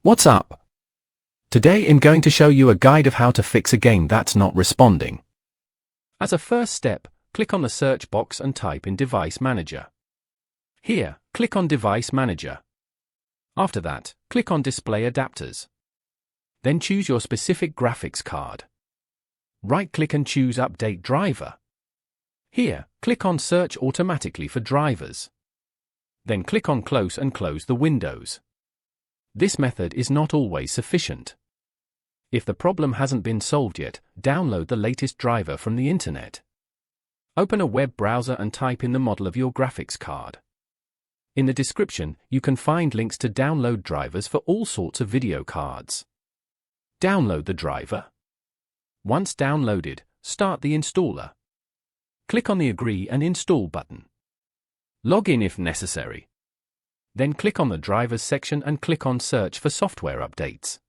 What's up? Today I'm going to show you a guide of how to fix a game that's not responding. As a first step, click on the search box and type in Device Manager. Here, click on Device Manager. After that, click on Display Adapters. Then choose your specific graphics card. Right-click and choose Update Driver. Here, click on Search automatically for drivers. Then click on Close and close the windows. This method is not always sufficient. If the problem hasn't been solved yet, download the latest driver from the internet. Open a web browser and type in the model of your graphics card. In the description, you can find links to download drivers for all sorts of video cards. Download the driver. Once downloaded, start the installer. Click on the Agree and Install button. Log in if necessary. Then click on the Drivers section and click on Search for software updates.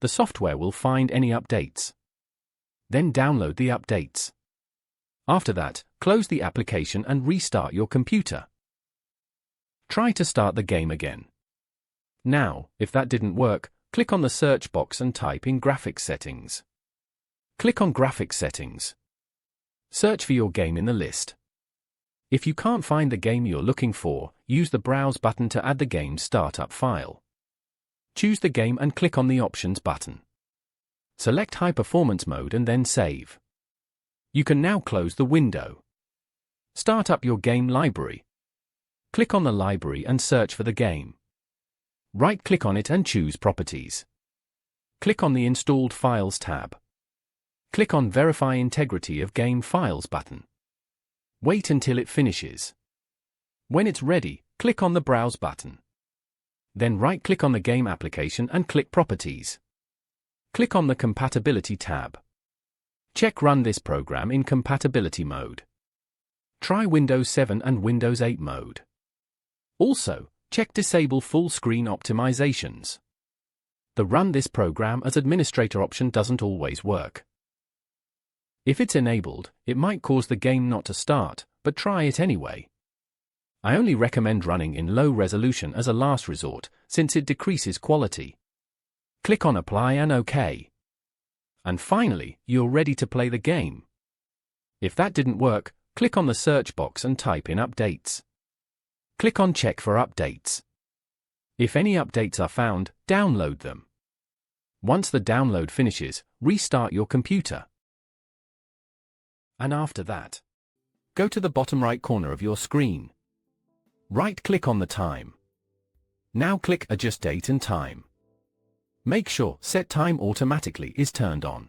The software will find any updates. Then download the updates. After that, close the application and restart your computer. Try to start the game again. Now, if that didn't work, click on the search box and type in Graphics Settings. Click on Graphics Settings. Search for your game in the list. If you can't find the game you're looking for, use the Browse button to add the game's startup file. Choose the game and click on the Options button. Select High Performance Mode and then Save. You can now close the window. Start up your game library. Click on the library and search for the game. Right-click on it and choose Properties. Click on the Installed Files tab. Click on Verify Integrity of Game Files button. Wait until it finishes. When it's ready, click on the Browse button. Then right-click on the game application and click Properties. Click on the Compatibility tab. Check Run this program in compatibility mode. Try Windows 7 and Windows 8 mode. Also, check Disable Full Screen Optimizations. The Run this program as administrator option doesn't always work. If it's enabled, it might cause the game not to start, but try it anyway. I only recommend running in low resolution as a last resort, since it decreases quality. Click on Apply and OK. And finally, you're ready to play the game. If that didn't work, click on the search box and type in Updates. Click on Check for updates. If any updates are found, download them. Once the download finishes, restart your computer. And after that, go to the bottom right corner of your screen. Right-click on the time. Now click Adjust Date and Time. Make sure Set Time Automatically is turned on.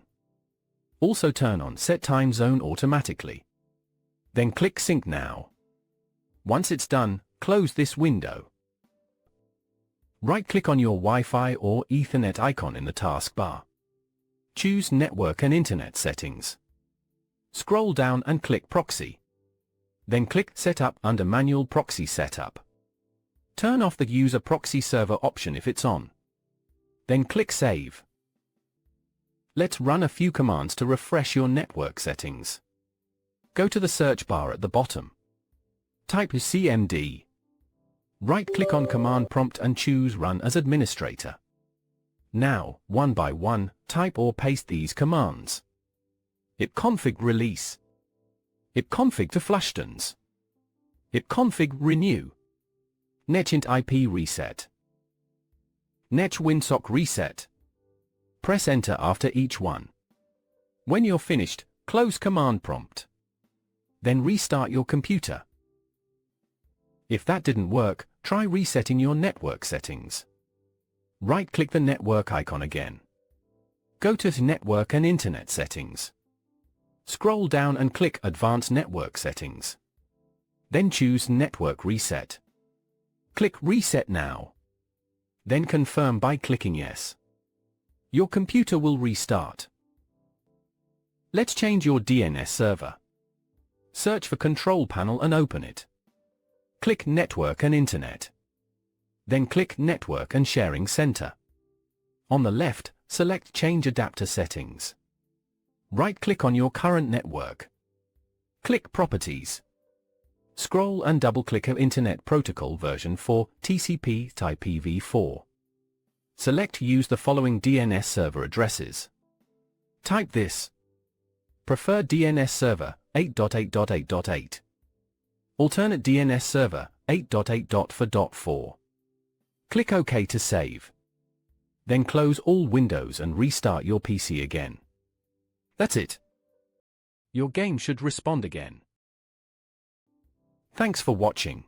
Also turn on Set Time Zone Automatically. Then click Sync Now. Once it's done, close this window. Right-click on your Wi-Fi or Ethernet icon in the taskbar. Choose Network and Internet Settings. Scroll down and click Proxy. Then click Setup under Manual Proxy Setup. Turn off the User Proxy Server option if it's on. Then click Save. Let's run a few commands to refresh your network settings. Go to the search bar at the bottom. Type CMD. Right-click on Command Prompt and choose Run as Administrator. Now, one by one, type or paste these commands. ipconfig release, ipconfig to flushtons, ipconfig renew, netint IP reset, netch winsock reset. Press Enter after each one. When you're finished, close Command Prompt. Then restart your computer. If that didn't work, try resetting your network settings. Right-click the network icon again. Go to Network and Internet Settings. Scroll down and click Advanced Network Settings. Then choose Network Reset. Click Reset Now. Then confirm by clicking Yes. Your computer will restart. Let's change your DNS server. Search for Control Panel and open it. Click Network and Internet. Then click Network and Sharing Center. On the left, select Change Adapter Settings. Right-click on your current network. Click Properties. Scroll and double-click Internet Protocol version 4, TCP/IP v4. Select Use the following DNS server addresses. Type this. Preferred DNS server 8.8.8.8. Alternate DNS server 8.8.4.4. Click OK to save. Then close all windows and restart your PC again. That's it. Your game should respond again. Thanks for watching.